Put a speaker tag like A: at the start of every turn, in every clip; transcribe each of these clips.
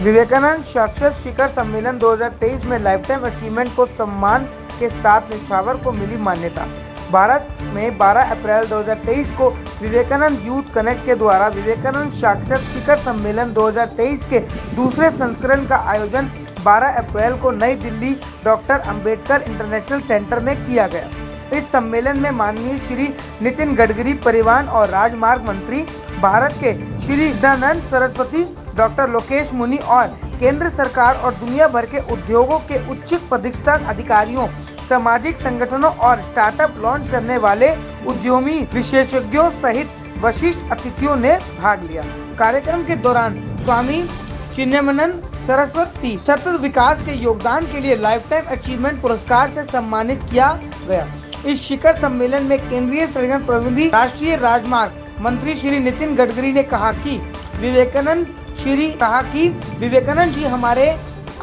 A: विवेकानंद साक्षर शिखर सम्मेलन 2023 में लाइफटाइम अचीवमेंट को सम्मान के साथ निछावर को मिली मान्यता। भारत में 12 अप्रैल 2023 को विवेकानंद यूथ कनेक्ट के द्वारा विवेकानंद साक्षर शिखर सम्मेलन 2023 के दूसरे संस्करण का आयोजन 12 अप्रैल को नई Delhi doctor Ambedkar international centre में किया गया। इस सम्मेलन में माननीय श्री नितिन गडकरी परिवहन और राजमार्ग मंत्री, भारत के श्री दयानंद सरस्वती, डॉक्टर लोकेश मुनि और केंद्र सरकार और दुनिया भर के उद्योगों के उच्च पदस्थ अधिकारियों, सामाजिक संगठनों और स्टार्टअप लॉन्च करने वाले उद्यमी विशेषज्ञों सहित विशिष्ट अतिथियों ने भाग लिया। कार्यक्रम के दौरान स्वामी चिन्मयानंद सरस्वती सतत विकास के योगदान के लिए लाइफटाइम अचीवमेंट पुरस्कार से सम्मानित किया गया। इस शिखर सम्मेलन में केंद्रीय सड़क प्रतिनिधि, राष्ट्रीय राजमार्ग मंत्री श्री नितिन गडकरी ने कहा कि विवेकानंद जी हमारे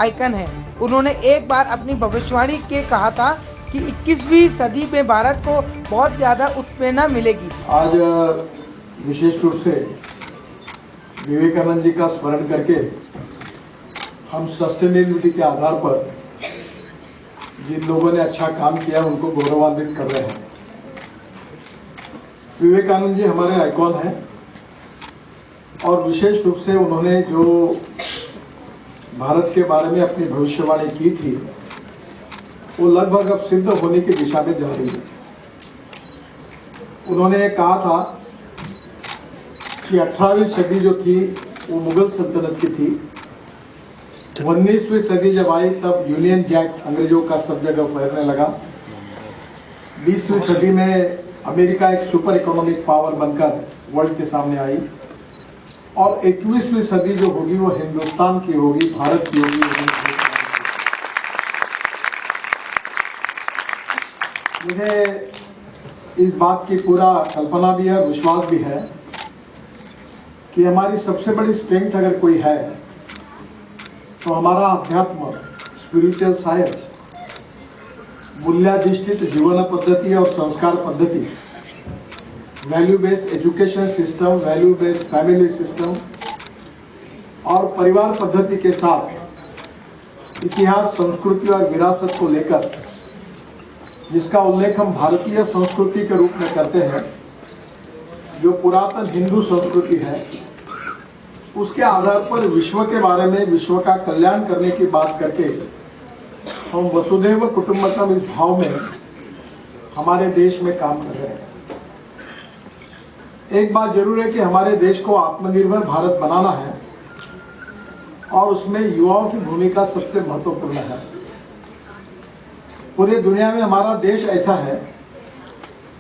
A: आइकन हैं। उन्होंने एक बार अपनी भविष्यवाणी के कहा था कि 21वीं सदी में भारत को बहुत ज्यादा उत्प्रेरणा मिलेगी।
B: आज विशेष रूप से विवेकानंद जी का स्मरण करके हम सस्टेनेबिलिटी के आधार पर जिन लोगों ने अच्छा काम किया उनको गौरवान्वित कर रहे हैं। विवेकानंद जी हमारे आइकॉन हैं और विशेष रूप से उन्होंने जो भारत के बारे में अपनी भविष्यवाणी की थी वो लगभग अब सिद्ध होने की दिशा में जा रही है। उन्होंने कहा था कि 18वीं सदी जो थी वो मुगल सल्तनत की थी। 19वीं सदी जब आई तब यूनियन जैक अंग्रेजों का सब जगह फैलने लगा। 20वीं सदी में अमेरिका एक सुपर इकोनॉमिक पावर बनकर वर्ल्ड के सामने आई और 21वीं सदी जो होगी वो हिंदुस्तान की होगी, भारत की होगी। मुझे इस बात की पूरा कल्पना भी है, विश्वास भी है कि हमारी सबसे बड़ी स्ट्रेंथ अगर कोई है तो हमारा अध्यात्म, स्पिरिचुअल साइंस, मूल्याधिष्ठित जीवन पद्धति और संस्कार पद्धति, value based education system, value based family system और परिवार पद्धति के साथ इतिहास, संस्कृति और विरासत को लेकर जिसका उल्लेख हम भारतीय संस्कृति के रूप में करते हैं, जो पुरातन हिंदू संस्कृति है, उसके आधार पर विश्व के बारे में, विश्व का कल्याण करने की बात करके हम वसुधैव कुटुंबकम इस भाव में हमारे देश में काम कर रहे हैं। एक बात जरूर है कि हमारे देश को आत्मनिर्भर भारत बनाना है और उसमें युवाओं की भूमिका सबसे महत्वपूर्ण है। पूरी दुनिया में हमारा देश ऐसा है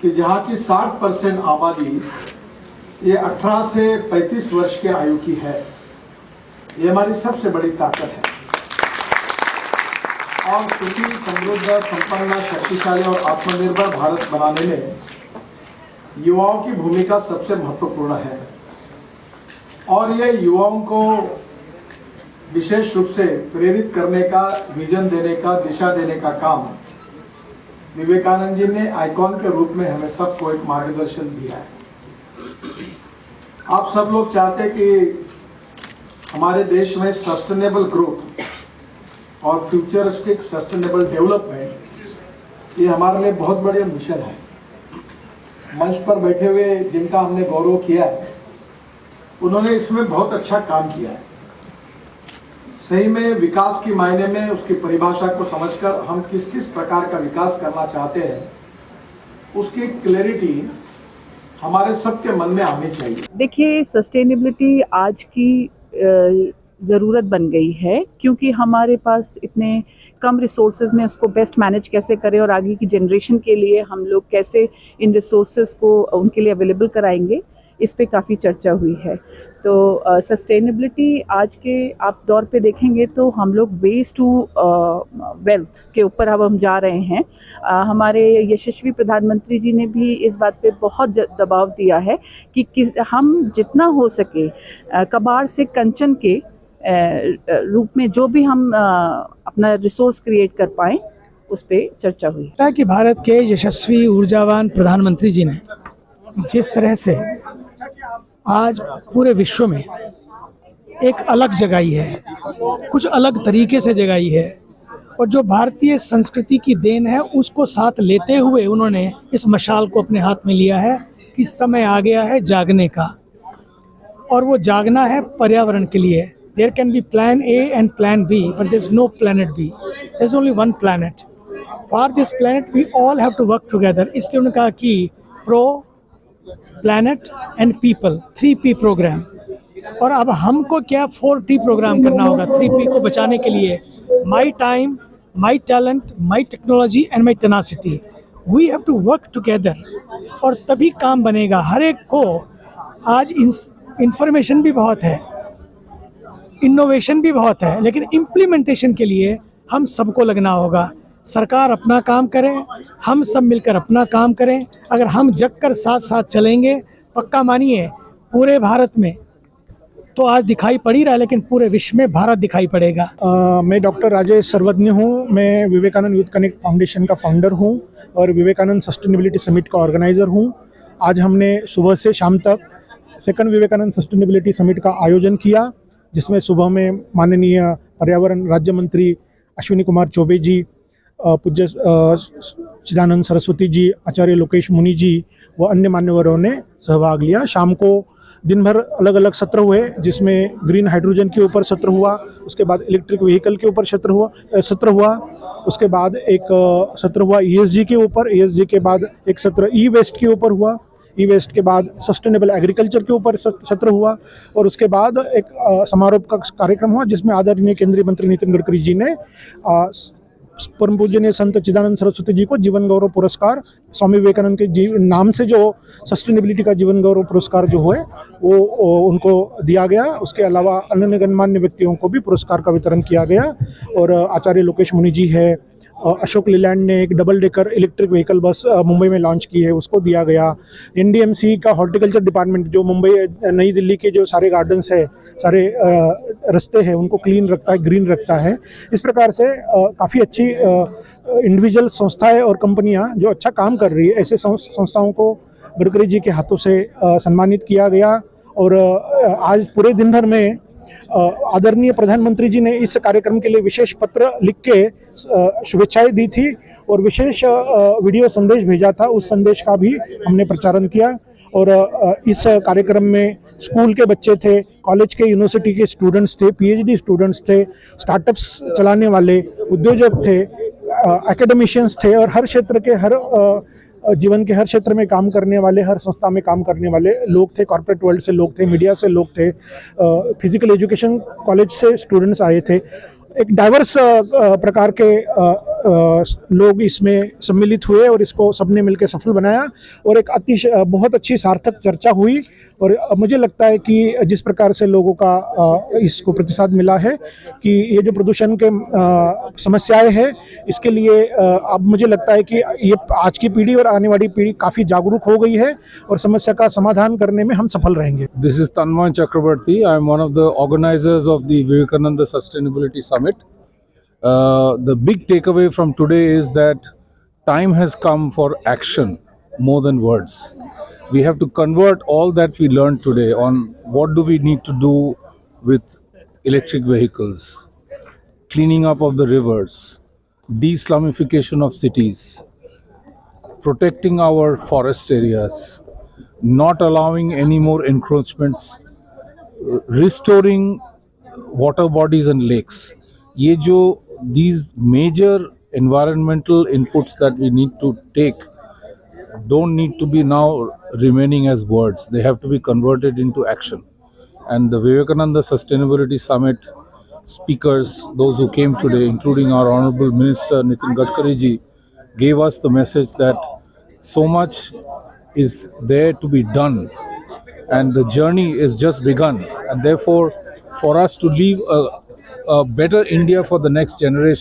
B: कि जहाँ की 60% आबादी ये 18 से 35 वर्ष के आयु की है। ये हमारी सबसे बड़ी ताकत है और सुखी, समृद्ध, संपन्न, शक्तिशाली और आत्मनिर्भर भारत बनाने में युवाओं की भूमिका सबसे महत्वपूर्ण है। और ये युवाओं को विशेष रूप से प्रेरित करने का, विजन देने का, दिशा देने का काम विवेकानंद जी ने आइकॉन के रूप में हमें सबको एक मार्गदर्शन दिया है। आप सब लोग चाहते कि हमारे देश में सस्टेनेबल ग्रोथ और फ्यूचरिस्टिक सस्टेनेबल डेवलपमेंट ये हमारे लिए बहुत बड़ा मिशन है। मंच पर बैठे हुए जिनका हमने गौरव किया है, उन्होंने इसमें बहुत अच्छा काम किया है। सही में विकास की मायने में उसकी परिभाषा को समझकर हम किस किस प्रकार का विकास करना चाहते हैं, उसकी क्लैरिटी हमारे सबके मन में आनी चाहिए।
C: देखिए, सस्टेनेबिलिटी आज की ज़रूरत बन गई है क्योंकि हमारे पास इतने कम रिसोर्सेज में उसको बेस्ट मैनेज कैसे करें और आगे की जनरेशन के लिए हम लोग कैसे इन रिसोर्सेज को उनके लिए अवेलेबल कराएंगे, इस पे काफ़ी चर्चा हुई है। तो सस्टेनेबिलिटी आज के आप दौर पे देखेंगे तो हम लोग वेस्ट टू वेल्थ के ऊपर अब हम जा रहे हैं। हमारे यशस्वी प्रधानमंत्री जी ने भी इस बात पे बहुत दबाव दिया है कि हम जितना हो सके कबाड़ से कंचन के रूप में जो भी हम अपना रिसोर्स क्रिएट कर पाएँ, उस पर चर्चा हुई।
D: कि भारत के यशस्वी ऊर्जावान प्रधानमंत्री जी ने जिस तरह से आज पूरे विश्व में एक अलग जगाई है, कुछ अलग तरीके से जगाई है। और जो भारतीय संस्कृति की देन है उसको साथ लेते हुए उन्होंने इस मशाल को अपने हाथ में लिया है कि समय आ गया है जागने का, और वो जागना है पर्यावरण के लिए। There can be plan A and plan B, but there is no planet B, there is only one planet. For this planet we all have to work together. इसलिए उन्होंने कहा कि pro, planet and people, 3P program. और अब हमको क्या 4T programme करना होगा 3P को बचाने के लिए। My time, my talent, my technology and my tenacity, we have to work together, और तभी काम बनेगा। हर एक को आज इंफॉर्मेशन भी बहुत है, इनोवेशन भी बहुत है, लेकिन इम्प्लीमेंटेशन के लिए हम सबको लगना होगा। सरकार अपना काम करे, हम सब मिलकर अपना काम करें। अगर हम जग कर साथ साथ चलेंगे, पक्का मानिए पूरे भारत में तो आज दिखाई पड़ ही रहा है, लेकिन पूरे विश्व में भारत दिखाई पड़ेगा।
E: मैं डॉक्टर राजेश सर्वज्ञ हूँ। मैं विवेकानंद यूथ कनेक्ट फाउंडेशन का फाउंडर हूँ और विवेकानंद सस्टेनेबिलिटी समिट का ऑर्गेनाइज़र हूँ। आज हमने सुबह से शाम तक सेकंड विवेकानंद सस्टेनेबिलिटी समिट का आयोजन किया, जिसमें सुबह में माननीय पर्यावरण राज्य मंत्री अश्विनी कुमार चौबे जी, पूज्य चिदानंद सरस्वती जी, आचार्य लोकेश मुनि जी व अन्य मान्यवरों ने सहभाग लिया। शाम को दिन भर अलग अलग सत्र हुए, जिसमें ग्रीन हाइड्रोजन के ऊपर सत्र हुआ, उसके बाद इलेक्ट्रिक व्हीकल के ऊपर सत्र हुआ, उसके बाद एक सत्र हुआ ESG के ऊपर, ESG के बाद एक सत्र ई वेस्ट के ऊपर हुआ, ई वेस्ट के बाद सस्टेनेबल एग्रीकल्चर के ऊपर सत्र हुआ, और उसके बाद एक समारोह का कार्यक्रम हुआ जिसमें आदरणीय केंद्रीय मंत्री नितिन गडकरी जी ने परम पूजनीय संत चिदानंद सरस्वती जी को जीवन गौरव पुरस्कार, स्वामी विवेकानंद के नाम से जो सस्टेनेबिलिटी का जीवन गौरव पुरस्कार जो हुए वो उनको दिया गया। उसके अलावा अन्य गणमान्य व्यक्तियों को भी पुरस्कार का वितरण किया गया। और आचार्य लोकेश मुनि जी है, अशोक लीलैंड ने एक डबल डेकर इलेक्ट्रिक व्हीकल बस मुंबई में लॉन्च की है, उसको दिया गया। NDMC का हॉर्टिकल्चर डिपार्टमेंट जो मुंबई नई दिल्ली के जो सारे गार्डन्स है, सारे रास्ते हैं, उनको क्लीन रखता है, ग्रीन रखता है। इस प्रकार से काफ़ी अच्छी इंडिविजुअल संस्थाएं और कंपनियां जो अच्छा काम कर रही है, ऐसे संस्थाओं को गडकरी जी के हाथों से सम्मानित किया गया। और आज पूरे दिन भर में आदरणीय प्रधानमंत्री जी ने इस कार्यक्रम के लिए विशेष पत्र लिख के शुभेच्छाएं दी थी और विशेष वीडियो संदेश भेजा था। उस संदेश का भी हमने प्रचारण किया। और इस कार्यक्रम में स्कूल के बच्चे थे, कॉलेज के, यूनिवर्सिटी के स्टूडेंट्स थे, PhD स्टूडेंट्स थे, स्टार्टअप्स चलाने वाले उद्योजक थे, एकेडमिशियंस थे, और हर क्षेत्र के, हर जीवन के हर क्षेत्र में काम करने वाले, हर संस्था में काम करने वाले लोग थे। कॉर्पोरेट वर्ल्ड से लोग थे, मीडिया से लोग थे, फिजिकल एजुकेशन कॉलेज से स्टूडेंट्स आए थे। एक डाइवर्स प्रकार के लोग इसमें सम्मिलित हुए और इसको सबने मिलकर सफल बनाया और एक बहुत अच्छी सार्थक चर्चा हुई। और मुझे लगता है कि जिस प्रकार से लोगों का इसको प्रतिसाद मिला है कि ये जो प्रदूषण के समस्याएं हैं, इसके लिए अब मुझे लगता है कि ये आज की पीढ़ी और आने वाली पीढ़ी काफ़ी जागरूक हो गई है और समस्या का समाधान करने में हम सफल रहेंगे।
F: This is Tanmoy Chakrabarti. I am one of the organizers of the Vivekananda Sustainability Summit. The big takeaway from today is that time has come for action more than words. We have to convert all that we learned today on what do we need to do with electric vehicles, cleaning up of the rivers, de-slummification of cities, protecting our forest areas, not allowing any more encroachments, restoring water bodies and lakes. These major environmental inputs that we need to take don't need to be now remaining as words. They have to be converted into action. And the Vivekananda Sustainability Summit speakers, those who came today, including our Honorable Minister Nitin Gadkari ji, gave us the message that so much is there to be done and the journey is just begun. And therefore, for us to leave a better India for the next generation,